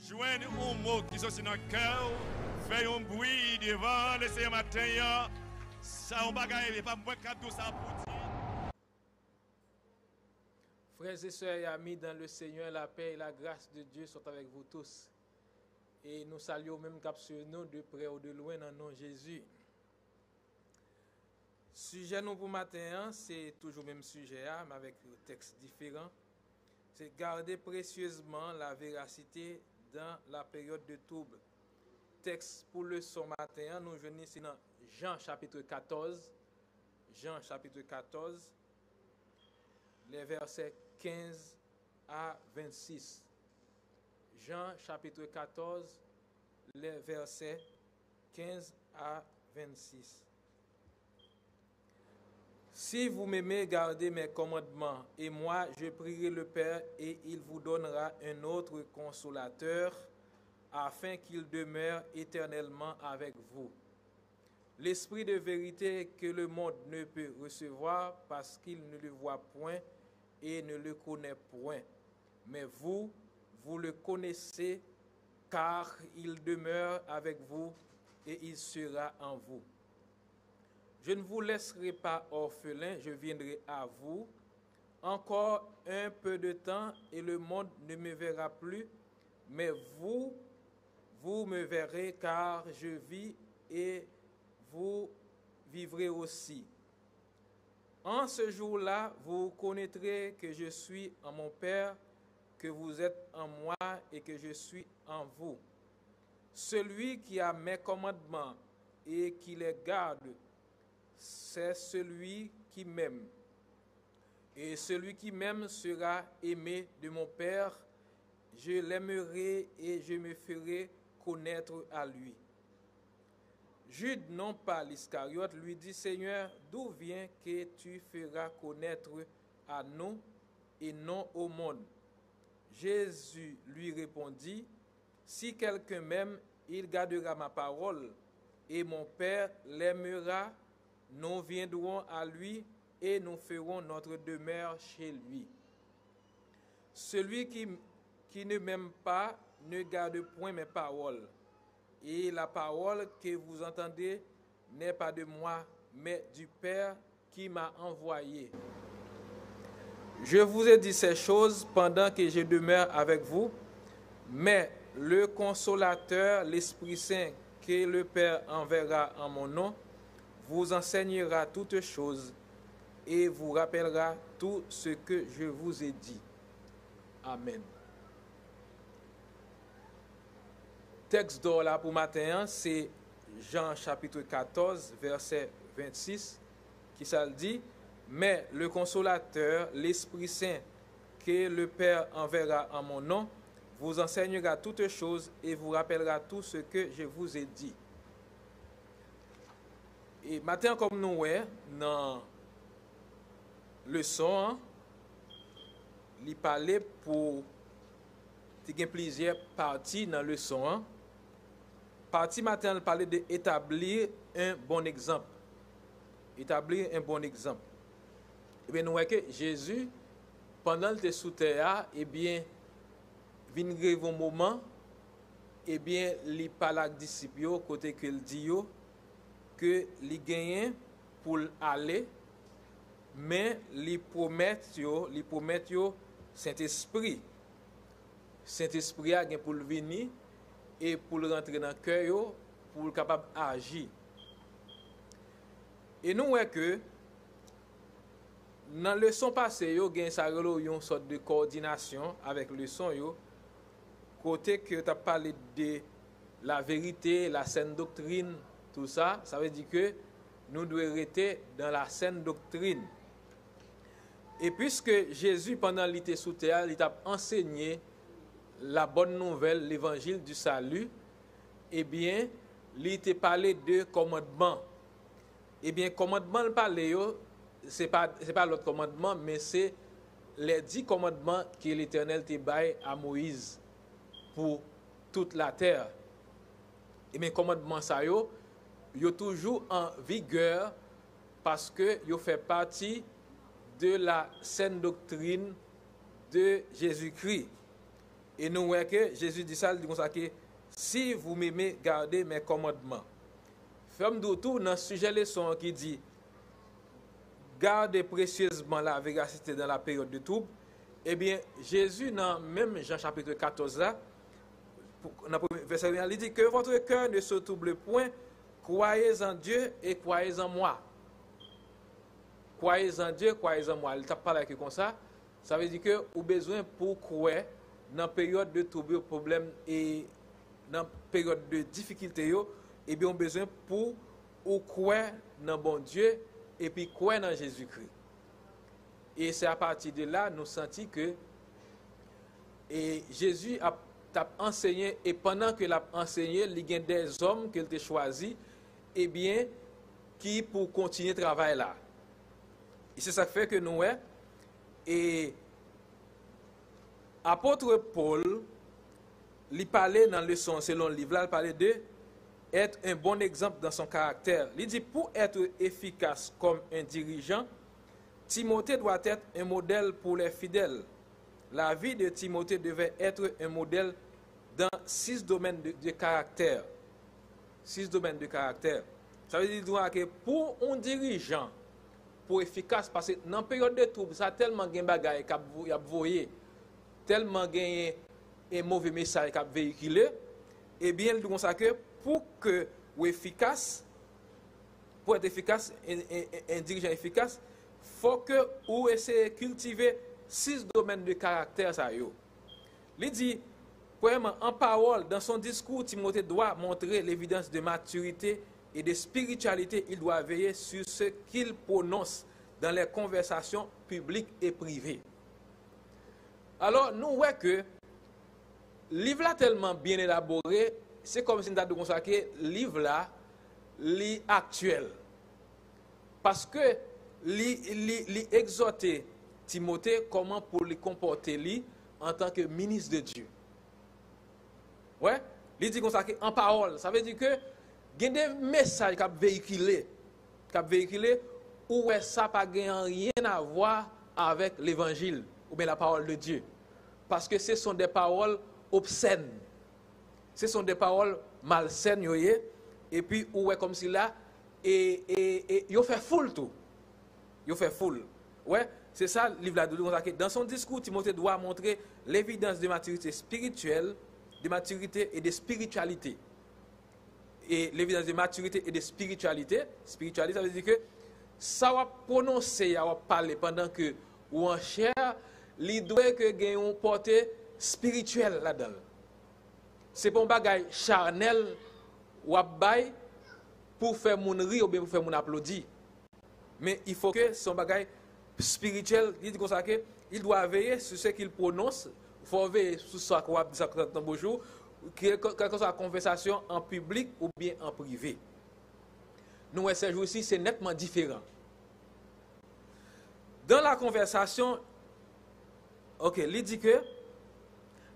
joignez un mot qui sont dans le cœur, faites un bruit devant le Seigneur matin. Ça, on va gagner, pas moins cadeau ça pour dire. Frères et sœurs et amis dans le Seigneur, la paix et la grâce de Dieu sont avec vous tous. Et nous saluons même cap sur nous de près ou de loin dans le nom de Jésus. Sujet nous pour matin, c'est toujours le même sujet, mais avec un texte différent. C'est garder précieusement la véracité dans la période de trouble. Texte pour le son matin, nous venons ici dans Jean chapitre 14. Jean chapitre 14, les versets 15 à 26. Jean chapitre 14, les versets 15 à 26. Si vous m'aimez, gardez mes commandements, et moi je prierai le Père, et il vous donnera un autre consolateur, afin qu'il demeure éternellement avec vous. L'esprit de vérité que le monde ne peut recevoir, parce qu'il ne le voit point et ne le connaît point. Mais vous, vous le connaissez, car il demeure avec vous, et il sera en vous. Je ne vous laisserai pas orphelin, je viendrai à vous. Encore un peu de temps et le monde ne me verra plus, mais vous me verrez car je vis et vous vivrez aussi. En ce jour-là, vous connaîtrez que je suis en mon Père, que vous êtes en moi et que je suis en vous. Celui qui a mes commandements et qui les garde, c'est celui qui m'aime. Et celui qui m'aime sera aimé de mon Père. Je l'aimerai et je me ferai connaître à lui. Jude, non pas l'Iscariote, lui dit, Seigneur, d'où vient que tu feras connaître à nous et non au monde? Jésus lui répondit, si quelqu'un m'aime, il gardera ma parole, et mon Père l'aimera. Nous viendrons à lui et nous ferons notre demeure chez lui. Celui qui ne m'aime pas ne garde point mes paroles. Et la parole que vous entendez n'est pas de moi, mais du Père qui m'a envoyé. Je vous ai dit ces choses pendant que je demeure avec vous, mais le Consolateur, l'Esprit Saint, que le Père enverra en mon nom, vous enseignera toutes choses et vous rappellera tout ce que je vous ai dit. Amen. Texte d'or là pour matin, c'est Jean chapitre 14, verset 26, qui ça dit, mais le Consolateur, l'Esprit Saint, que le Père enverra en mon nom, vous enseignera toutes choses et vous rappellera tout ce que je vous ai dit. Et matin, comme nous voyons dans le son, il parlait pour plusieurs parties dans le son. Partie matin, il parlait d'établir un bon exemple. Établir un bon exemple. Et bien, nous voyons que Jésus, pendant qu'il était sous terre, eh bien, il arrive un moment, eh bien, il parle avec les disciples, côté qu'il dit, que li gagne pour aller, mais li promet yo Saint-Esprit. Saint-Esprit a gagne pour venir et pour rentrer dans le cœur pour capable agir. Et nous voyons que dans le leçon passé yo gagne ça une sorte de coordination avec le leçon yo côté que tu as parlé de la vérité, la saine doctrine. Tout ça, ça veut dire que nous devons rester dans la saine doctrine. Et puisque Jésus, pendant qu'il était sous terre, il a enseigné la bonne nouvelle, l'évangile du salut, eh bien, il t'a parlé de commandement. Eh bien, commandement, ce n'est pas l'autre commandement, mais c'est les 10 commandements que l'Éternel t'a baillé à Moïse pour toute la terre. Eh bien, commandement ça yo toujours en vigueur parce que yo fait partie de la saine doctrine de Jésus-Christ. Et nous voyons que Jésus dit ça, il dit comme ça que si vous m'aimez, gardez mes commandements. Ferme de tout dans ce sujet leçon qui dit gardez précieusement la véracité dans la période de trouble. Eh bien, Jésus, dans même Jean chapitre 14, là, dans le verset 1, il dit que votre cœur ne se trouble point, croyez en Dieu et croyez en moi. Croyez en Dieu, croyez en moi. Il t'a parlé comme ça. Ça veut dire que vous avez besoin pour croire dans la période de trouble, problème et dans la période de difficulté, et bien, on a besoin pour croire dans bon Dieu et puis croire dans Jésus-Christ. Et c'est à partir de là, nous sentons que Jésus a enseigné, et pendant qu'il a enseigné, il y a des hommes qu'il a choisis, et bien, qui pour continuer le travail là. Et c'est ça qui fait que nous, et apôtre Paul, il parlait dans le leçon, selon le livre là, il parlait de être un bon exemple dans son caractère. Il dit, pour être efficace comme un dirigeant, Timothée doit être un modèle pour les fidèles. La vie de Timothée devait être un modèle dans 6 domaines de caractère. 6 domaines de caractère. Ça veut dire que pour un dirigeant, pour efficace, parce que dans la période de trouble, ça a tellement de bagages qui a voyé, tellement de un mauvais message qui a véhiculé, et bien, il dit que pour que vous efficace, pour être efficace, un dirigeant efficace, il faut que vous essayez de cultiver 6 domaines de caractère. Il dit, premièrement, en parole, dans son discours, Timothée doit montrer l'évidence de maturité et de spiritualité. Il doit veiller sur ce qu'il prononce dans les conversations publiques et privées. Alors, nous voyons que le livre là tellement bien élaboré, c'est comme si nous avons consacré le livre là, actuel. Parce que il exhortait Timothée comment pour lui comporter lui en tant que ministre de Dieu. Ouais, il dit consacré en parole. Ça veut dire que il y a des messages qui véhiculés où ça n'a rien à voir avec l'évangile ou bien la parole de Dieu. Parce que ce sont des paroles obscènes. Ce sont des paroles malsaines, et puis où est comme si là, et il fait foule tout. Il fait foule. Ouais, c'est ça le livre là de dans son discours, Timothée doit montrer l'évidence de maturité spirituelle, de maturité et de spiritualité. Et l'évidence de maturité et de spiritualité, ça veut dire que ça va prononcer, ça va parler pendant que ou en chair, il doit que gagne une portée spirituelle là-dedans. C'est pas un bagage charnel ou bail pour faire mon rire ou bien pour faire mon applaudir. Mais il faut que son bagage spirituel, il dit comme ça que il doit veiller sur ce qu'il prononce, il faut veiller sur ce qu'on dit dans bonjour, quelle que soit la conversation en public ou bien en privé. Nous, ces jours-ci, c'est nettement différent. Dans la conversation, il dit que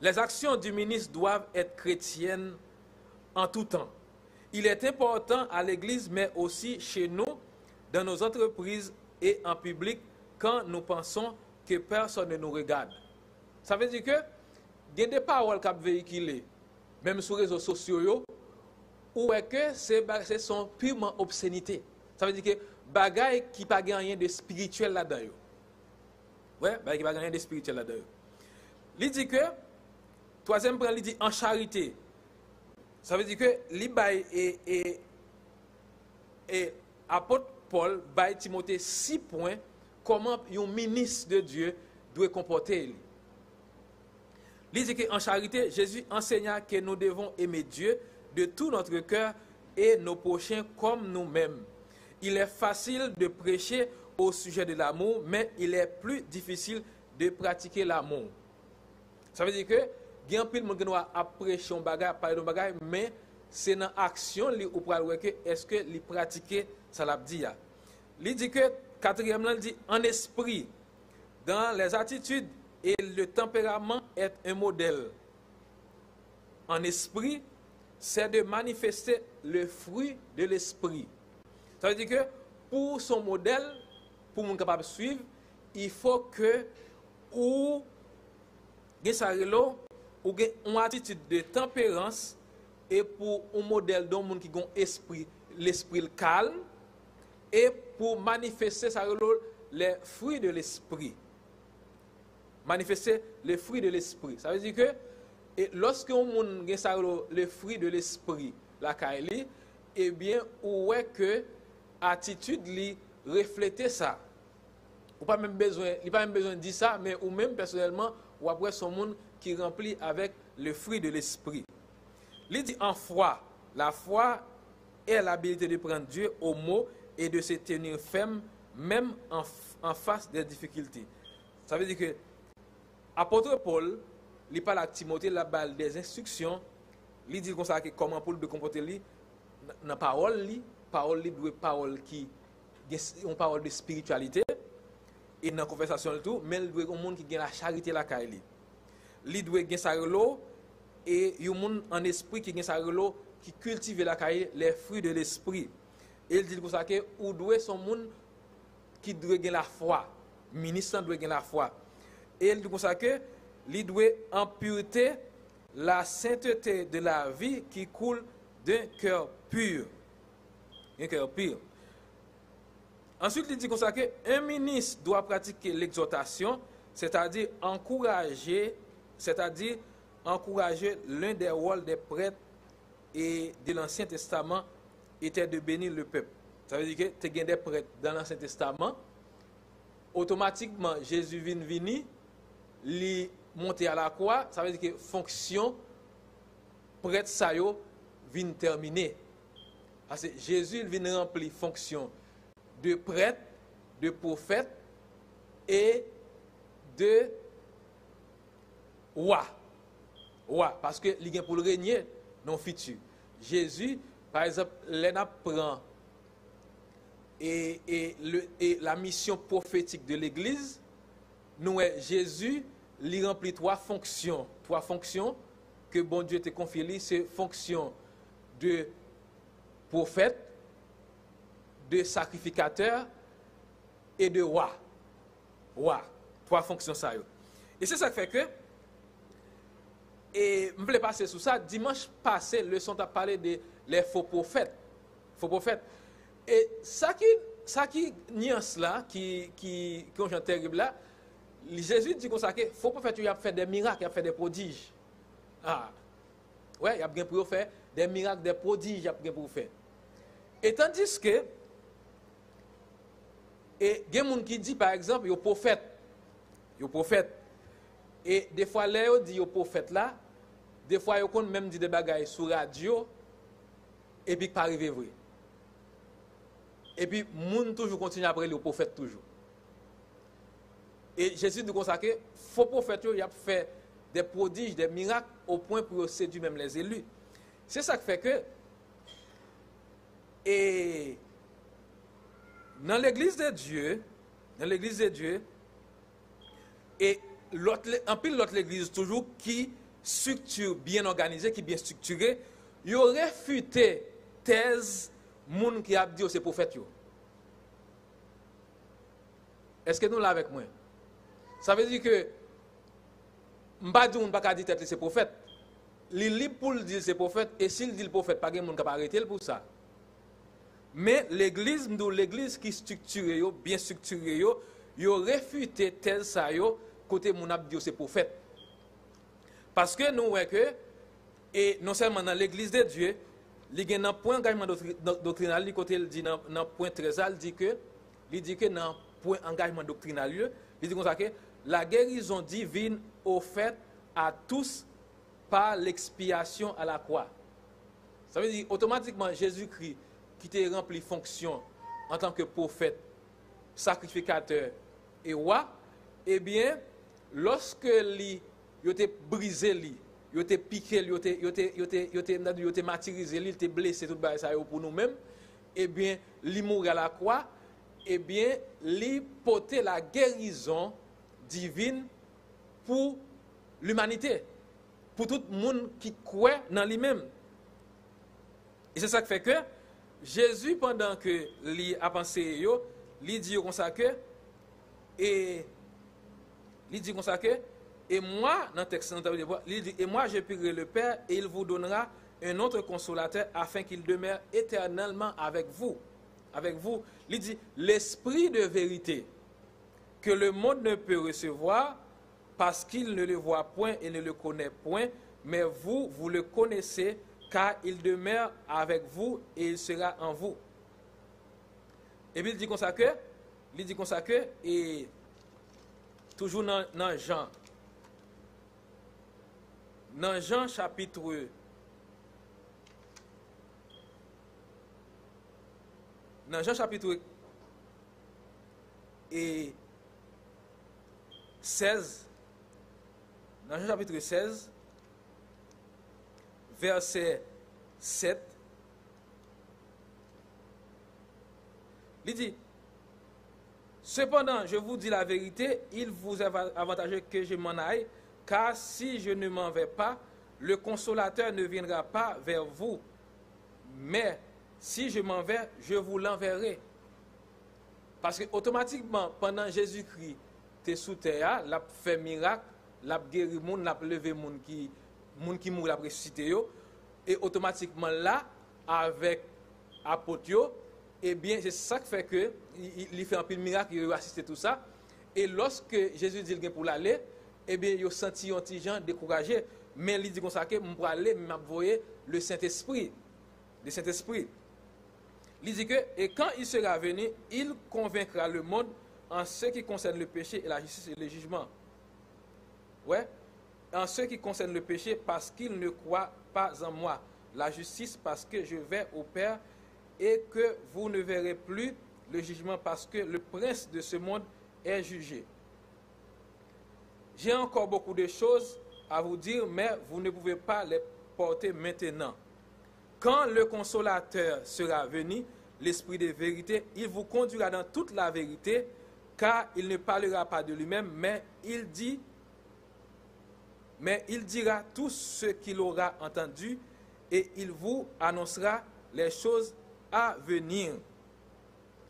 les actions du ministre doivent être chrétiennes en tout temps. Il est important à l'Église, mais aussi chez nous, dans nos entreprises et en public, quand nous pensons que personne ne nous regarde. Ça veut dire que il y a des paroles qui sont véhiculées, même sur les réseaux sociaux, où est que ce sont purement obscénités. Ça veut dire que bagaille qui pas rien de spirituel là-dedans. Ouais, bagaille qui pas rien de spirituel là-dedans. Il dit que troisième point, il dit en charité. Ça veut dire que l'Ibaï et apôtre Paul baille Timothée 6 points comment un ministre de Dieu doit comporter. Il dit qu'en charité, Jésus enseigna que nous devons aimer Dieu de tout notre cœur et nos prochains comme nous-mêmes. Il est facile de prêcher au sujet de l'amour, mais il est plus difficile de pratiquer l'amour. Ça veut dire que il y a un peu de monde qui doit prêcher un bagage, parler de bagage, mais c'est dans l'action où pour voir que est-ce que il pratiquer ça l'a dit. Il dit que quatrièmement, il dit en esprit, dans les attitudes et le tempérament est un modèle. En esprit, c'est de manifester le fruit de l'esprit. Ça veut dire que pour son modèle, pour mon capable de suivre, il faut que ou ou gen une attitude de tempérance et pour un modèle d'un monde qui a l'esprit calme et pour manifester ça les fruits de l'esprit. Manifester les fruits de l'esprit. Ça veut dire que et lorsque on monde gen ça les fruits de l'esprit la kaili, eh bien ou est que attitude li refléter ça. Ou pas même besoin, il pas même besoin de dire ça, mais ou même personnellement ou après son monde qui remplit avec le fruit de l'esprit. Il dit en foi, la foi est l'habilité de prendre Dieu au mot et de se tenir ferme même en face des difficultés. Ça veut dire que apôtre Paul, il parle à Timothée la balle des instructions, il dit comme ça que comment Paul de comporter lui dans parole doit parole qui une parole de spiritualité et dans conversation tout, mais il doit un monde qui a la charité la caille. Il doit gagner sa relo et un monde en esprit qui gagne sa relo qui cultive la caille les fruits de l'esprit. Et il dit comme ça que ou doit son monde qui doit gagner la foi, ministre doit gagner la foi. Et il dit comme ça que il doit en pureté la sainteté de la vie qui coule d'un cœur pur. Un cœur pur. Ensuite, il dit comme ça qu'un ministre doit pratiquer l'exhortation, c'est-à-dire encourager l'un des rôles des prêtres et de l'Ancien Testament était de bénir le peuple. Ça veut dire que tu as des prêtres dans l'Ancien Testament, automatiquement Jésus vient venir, il monter à la croix, ça veut dire que fonction prêtre ça yo vient terminer. Parce que Jésus il vient remplir fonction de prêtre, de prophète et de roi. Roi, parce que il vient pour le régner dans le futur. Jésus, par exemple, l'en prend et la mission prophétique de l'Église, nous Jésus il remplit trois fonctions que bon Dieu te confie, c'est fonction de prophète, de sacrificateur et de roi. Roi. Trois fonctions ça. Et c'est ça qui fait que et je voulais passer sur ça. Dimanche passé, le son a parlé de les faux prophètes. Faux prophètes. Et ça qui nuance là, qui est terrible là, Jésus dit comme ça que faux prophètes il a fait des miracles, il a fait des prodiges. Ah. Ouais, il a bien pour faire des miracles, des prodiges, il a bien pour faire. Et tandis que et il y a des gens qui disent par exemple yo prophète. Et des fois là yo dit yo prophète là, des fois yo kon même dit des bagailles sur radio et puis pas arrivé vrai. Et puis moun toujours continue après le prophète toujours. Et Jésus dit comme ça que faux prophète il a fait des prodiges, des miracles au point pour séduire même les élus. C'est ça qui fait que et dans l'église de Dieu, et en pile l'autre l'église toujours qui structure bien organisée, qui bien structurée, il aurait réfuté thèse moun qui a dit c'est prophète yo. Est-ce que nous là avec moi? Ça veut dire que m'pa di moun pas dire tête c'est prophète. Il libre pour dire c'est prophète et s'il dit le prophète pas gen moun capable arrêter pour ça. Mais l'église qui structurée bien structurée yo réfuté tel ça yo côté moun ap di c'est prophète. Parce que nous voyons que et non seulement dans l'église de Dieu, il y a un point engagement doctrinal côté il dit dans point 13 il dit que dans point engagement doctrinal il dit comme ça que la guérison divine offerte à tous par l'expiation à la croix. Ça veut dire automatiquement Jésus-Christ qui t'a rempli fonction en tant que prophète, sacrificateur et roi, eh bien, lorsque il a brisé, il a piqué, il a martyrisé, il a blessé tout ça pour nous-mêmes, eh bien, il mourut à la croix, eh bien, il portait la guérison divine pour l'humanité, pour tout le monde qui croit dans lui-même. Et c'est ça qui fait que Jésus, pendant que il a pensé, il dit comme ça que, et il dit comme ça que, Et moi, dans le texte, il dit, et moi je prierai le Père et il vous donnera un autre consolateur afin qu'il demeure éternellement avec vous. Avec vous. Il dit, l'esprit de vérité que le monde ne peut recevoir parce qu'il ne le voit point et ne le connaît point, mais vous, vous le connaissez car il demeure avec vous et il sera en vous. Et puis il dit comme ça que, et toujours dans Jean chapitre 16, dans Jean chapitre 16, verset 7, il dit, cependant, je vous dis la vérité, il vous est avantageux que je m'en aille, car si je ne m'en vais pas, le consolateur ne viendra pas vers vous. Mais si je m'en vais, je vous l'enverrai. Parce que automatiquement, pendant Jésus-Christ, tu es sous terre, il a fait miracle, il a guéri les gens, il a levé les gens qui mourent, il a ressuscité. Et automatiquement là, avec apôtres, eh bien, c'est ça qui fait que il fait un peu de miracle, il a assisté tout ça. Et lorsque Jésus dit qu'il pour l'aller, eh bien, il a senti un petit gens découragé. Mais il dit comme ça que je vais aller, je vais envoyer le Saint-Esprit. Le Saint-Esprit. Il dit que, et quand il sera venu, il convaincra le monde en ce qui concerne le péché et la justice et le jugement. Ouais. En ce qui concerne le péché, parce qu'il ne croit pas en moi. La justice, parce que je vais au Père et que vous ne verrez plus le jugement, parce que le prince de ce monde est jugé. J'ai encore beaucoup de choses à vous dire, mais vous ne pouvez pas les porter maintenant. Quand le consolateur sera venu, l'esprit de vérité, il vous conduira dans toute la vérité, car il ne parlera pas de lui-même, mais il dira tout ce qu'il aura entendu et il vous annoncera les choses à venir.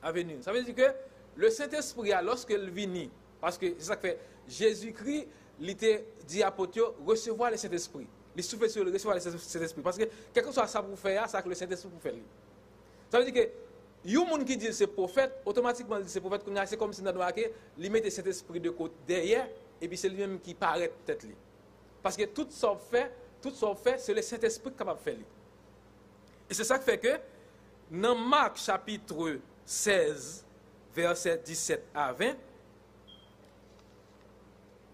À venir. Ça veut dire que le Saint-Esprit, lorsqu'il vient, parce que c'est ça que fait Jésus-Christ, il était dit à l'apôtre, recevoir le Saint-Esprit. Il souffle sur le recevoir le Saint-Esprit. Parce que, quel que soit ça pour faire, c'est que le Saint-Esprit pour faire. Ça veut dire que, il y a des gens qui disent c'est prophète, automatiquement c'est prophète, c'est comme si dans le il met le Saint-Esprit de côté derrière, et puis c'est lui-même qui paraît peut-être. Parce que tout ça fait, c'est le Saint-Esprit capable de faire. Et c'est ça qui fait que, dans Marc chapitre 16, verset 17 à 20,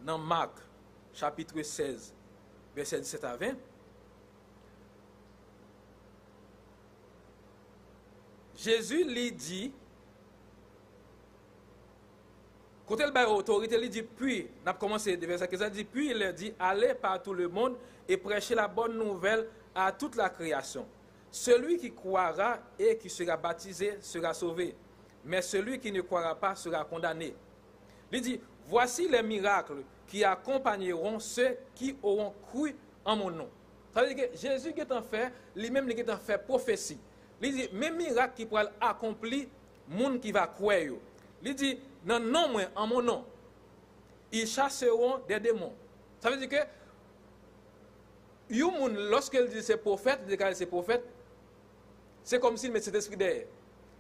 dans Marc chapitre 16, verset 17 à 20, Jésus lui dit, quand il a autorité, il dit, puis, on a commencé de verset 15, il dit, puis il leur dit, allez par tout le monde et prêchez la bonne nouvelle à toute la création. Celui qui croira et qui sera baptisé sera sauvé, mais celui qui ne croira pas sera condamné. Il dit, voici les miracles qui accompagneront ceux qui auront cru en mon nom. Ça veut dire que Jésus qui est en fait, lui-même qui est en fait prophétie. Il dit, même miracle qui pourra accomplir, monde qui va croire. Il dit, non, non, moi, en mon nom, ils chasseront des démons. Ça veut dire que, lorsqu'il dit c'est prophète, il dit que c'est prophète, c'est comme s'il met cet esprit derrière.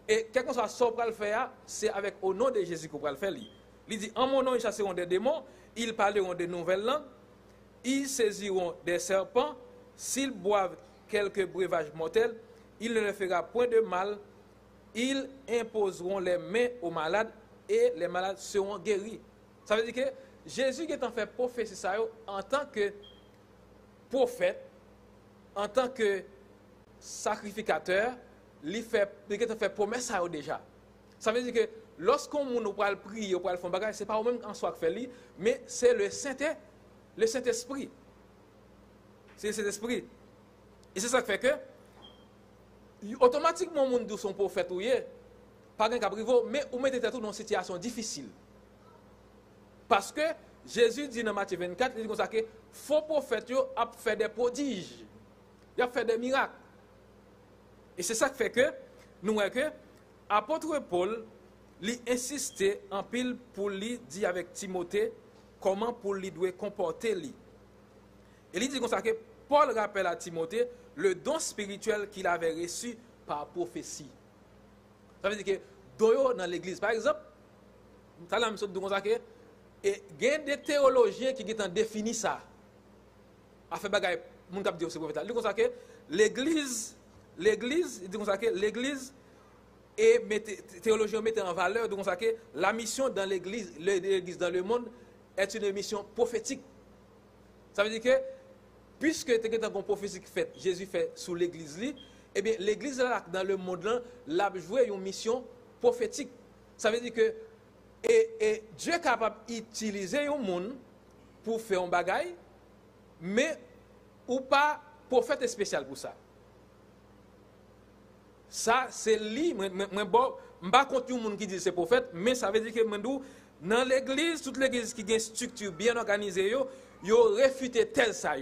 Et quel que soit ce qu'on va le faire, c'est avec au nom de Jésus qu'on va le faire. Il dit, en mon nom, ils chasseront des démons, ils parleront de nouvelles langues, ils saisiront des serpents, s'ils boivent quelques breuvages mortels, il ne leur fera point de mal, ils imposeront les mains aux malades et les malades seront guéris. Ça veut dire que Jésus qui est en fait prophétie ça en tant que prophète, en tant que sacrificateur, il est en fait promesse ça déjà. Ça veut dire que lorsqu'on va le prier, on va le faire bagage, c'est pas au même en soi qui fait mais c'est le Saint-Esprit. C'est le Saint-Esprit. Et c'est ça qui fait que automatiquement, les gens sont prophètes, pas de caprivo, mais vous mettez tout dans une situation difficile. Parce que Jésus dit dans Matthieu 24, il dit comme ça que faux prophètes ont fait des prodiges, ils ont fait des miracles. Et c'est ça qui fait que nous voyons que l'apôtre Paul lui insistait en pile pour lui dire avec Timothée comment pour lui doit comporter lui. Et il dit comme ça que Paul rappelle à Timothée le don spirituel qu'il avait reçu par prophétie. Ça veut dire que don dans l'église, par exemple, ça là me dit comme ça que et il y a des théologiens qui ont défini ça. A fait bagaille mon cap dire c'est prophète. Il dit comme ça que l'église, il dit comme ça que l'église et théologiens mettent en valeur donc ça que la mission dans l'église dans le monde est une mission prophétique. Ça veut dire que puisque tu as une prophétie que Jésus fait sous l'église eh bien l'église là dans le monde là l'a joué une mission prophétique. Ça veut dire que et Dieu est capable d'utiliser un monde pour faire un bagaille mais ou pas prophète spécial pour ça. Ça, c'est lui, je ne sais pas contre les gens qui disent que c'est prophète, mais ça veut dire que dans l'église, toute l'église qui a une structure bien organisée, ils ont réfuté tel ça.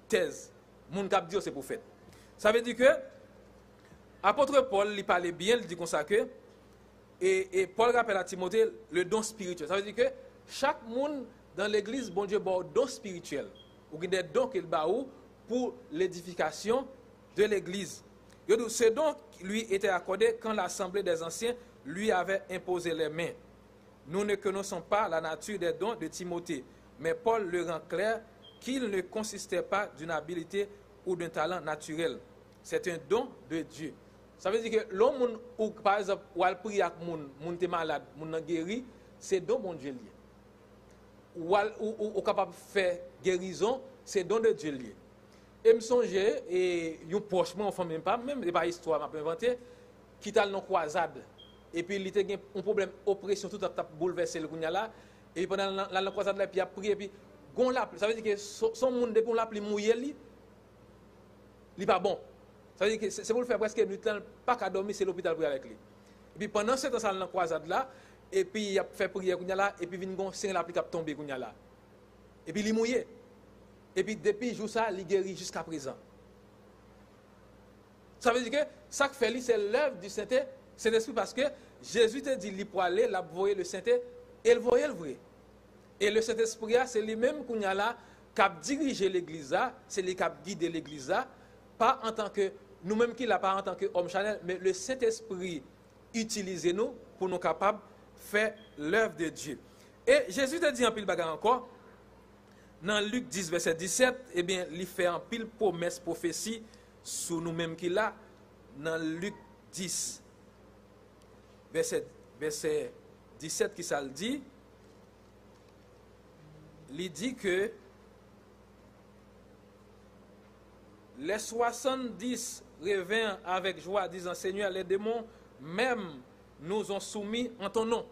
Thèse. Les gens qui disent que c'est prophète. Ça veut dire que l'apôtre Paul, il parlait bien, il dit comme ça que, et Paul rappelle à Timothée le don spirituel. Ça veut dire que chaque monde dans l'église, bon Dieu, a un don spirituel. Ou des dons qu'il a pour l'édification de l'église. Ce don lui était accordé quand l'assemblée des anciens lui avait imposé les mains. Nous ne connaissons pas la nature des dons de Timothée, mais Paul le rend clair qu'il ne consistait pas d'une habileté ou d'un talent naturel. C'est un don de Dieu. Ça veut dire que l'homme, ou par exemple, ou al prier avec moun te malade, moun nan guéri, c'est don bon Dieu lié. Ou capable de faire guérison, c'est don de Dieu lié. Et me songeais, et un proche, moi, enfin, même pas histoire, m'a inventé, qui t'a dans croisade. Et puis, il était un problème, oppression, tout a bouleversé le gounya là. Et pendant la croisade là, puis il a prié, et puis, gon la, ça veut dire que son monde, depuis qu'on l'a appelé mouillé, il pas bon. Ça veut dire que c'est pour le faire presque une temps, pas qu'à dormir, c'est l'hôpital pour aller avec lui. Et puis, pendant cette temps, dans la croisade là, et puis, il a fait prier gounya là, et puis, il vient c'est la pluie qui a tombé gounya là. Et puis, il est mouillé. Et puis, depuis jour ça, il guérit jusqu'à présent. Ça veut dire que ça que fait, c'est l'œuvre du Saint-Esprit parce que Jésus te dit, il pour aller, il a voyé le Saint-Esprit, et il voyait le vrai. Et le Saint-Esprit, c'est lui-même qui a dirigé l'Église, c'est lui qui a guidé l'Église, pas en tant que, nous-mêmes qui l'a pas en tant qu'homme charnel, mais le Saint-Esprit utilise nous pour nous capables de faire l'œuvre de Dieu. Et Jésus te dit en pile bagarre encore, dans Luc 10, verset 17, eh bien, il fait un pile promesse, prophétie sur nous-mêmes qui là. Dans Luc 10, verset 17, qui ça le dit, il dit que les 70 revinrent avec joie, disant, Seigneur, les démons même nous ont soumis en ton nom.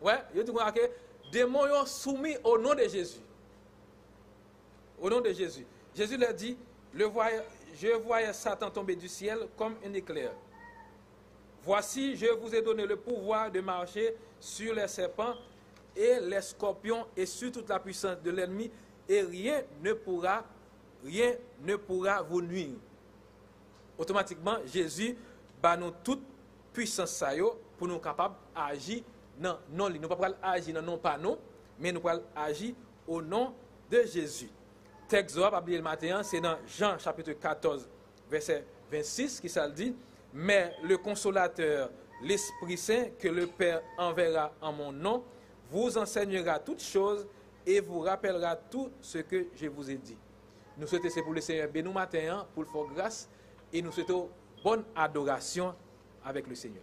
Ouais, il dit que les démons ont soumis au nom de Jésus. Au nom de Jésus. Jésus leur dit, je voyais Satan tomber du ciel comme un éclair. Voici, je vous ai donné le pouvoir de marcher sur les serpents et les scorpions et sur toute la puissance de l'ennemi, et rien ne pourra vous nuire. Automatiquement, Jésus bat nous toute puissance pour nous capables d'agir dans non lui. Nous ne pouvons pas agir dans non pas nous, mais nous pouvons agir au nom de Jésus. Texte pas oublier le matin, c'est dans Jean chapitre 14, verset 26 qui ça le dit, mais le consolateur, l'Esprit Saint que le Père enverra en mon nom, vous enseignera toutes choses et vous rappellera tout ce que je vous ai dit. Nous souhaitons c'est pour le Seigneur béni matin pour le faire grâce et nous souhaitons bonne adoration avec le Seigneur.